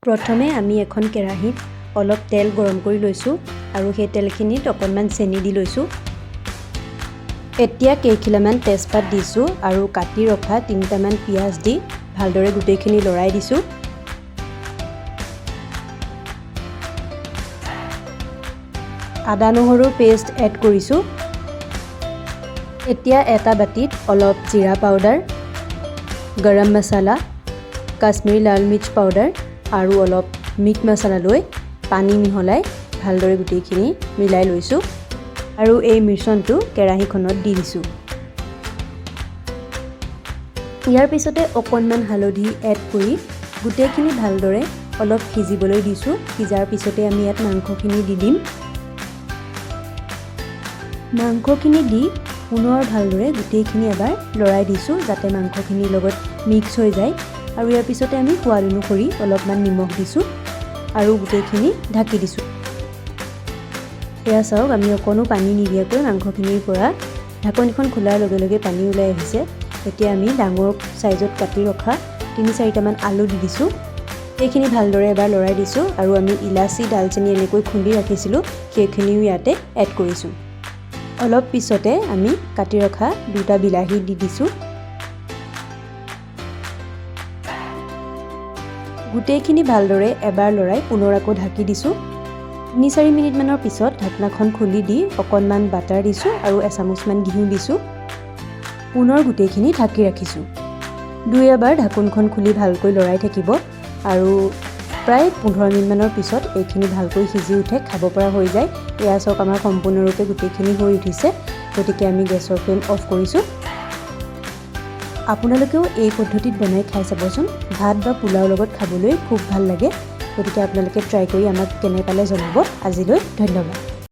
প্ৰথমে আমি এখন কেৰাহীত অলপ তেল গৰম কৰি লৈছোঁ আৰু সেই তেলখিনিত অকণমান চেনি দি লৈছোঁ। এতিয়া কেইখিলামান তেজপাত দিছোঁ আৰু কাটি ৰখা 3টামান পিঁয়াজ দি ভালদৰে গোটেইখিনি লৰাই দিছোঁ। আদা নহৰুৰ পেষ্ট এড কৰিছোঁ। এতিয়া এটা বাটিত অলপ জিৰা পাউডাৰ, গৰম মছলা, কাশ্মীৰী লাল মিৰ্চ পাউডাৰ আৰু অলপ মিট মছলা লৈ পানী মিহলাই ভালদৰে গোটেইখিনি মিলাই লৈছোঁ আৰু এই মিশ্ৰণটো কেৰাহীখনত দি দিছোঁ। ইয়াৰ পিছতে অকণমান হালধি এড কৰি গোটেইখিনি ভালদৰে অলপ সিজিবলৈ দিছোঁ। সিজাৰ পিছতে আমি ইয়াত মাংসখিনি দি দিম। মাংসখিনি দি পুনৰ ভালদৰে গোটেইখিনি এবাৰ লৰাই দিছোঁ যাতে মাংসখিনিৰ লগত মিক্স হৈ যায় আৰু ইয়াৰ পিছতে আমি সোৱাদ অনুসৰি অলপমান নিমখ দিছোঁ আৰু গোটেইখিনি ঢাকি দিছোঁ। এয়া চাওক, আমি অকণো পানী নিদিয়াকৈ মাংসখিনিৰ পৰা ঢাকনিখন খোলাৰ লগে লগে পানী ওলাই আহিছে। এতিয়া আমি ডাঙৰ চাইজত কাটি ৰখা 3-4টামান আলু দি দিছোঁ। সেইখিনি ভালদৰে এবাৰ লৰাই দিছোঁ আৰু আমি ইলাচি, ডালচেনি এনেকৈ খুন্দি ৰাখিছিলোঁ সেইখিনিও ইয়াতে এড কৰিছোঁ। অলপ পিছতে আমি কাটি ৰখা 2টা বিলাহী দি দিছোঁ। গোটেইখিনি ভালদৰে এবাৰ লৰাই পুনৰ আকৌ ঢাকি দিছোঁ। 3-4 মিনিটমানৰ পিছত ঢাকনাখন খুলি দি অকণমান বাটাৰ দিছোঁ আৰু এচামুচমান ঘিউ দিছোঁ। পুনৰ গোটেইখিনি ঢাকি ৰাখিছোঁ। 2 এবাৰ ঢাকোনখন খুলি ভালকৈ লৰাই থাকিব আৰু প্ৰায় 15 মিনিটমানৰ পিছত এইখিনি ভালকৈ সিজি উঠে, খাব পৰা হৈ যায়। এয়া চাওক, আমাৰ সম্পূৰ্ণৰূপে গোটেইখিনি হৈ উঠিছে। গতিকে আমি গেছৰ ফ্লেম অফ কৰিছোঁ। আপোনালোকেও এই পদ্ধতিত বনাই খাই চাবচোন। ভাত বা পোলাওৰ লগত খাবলৈ খুব ভাল লাগে। গতিকে আপোনালোকে ট্ৰাই কৰি আমাক কেনে পালে জনাব। আজিলৈ ধন্যবাদ।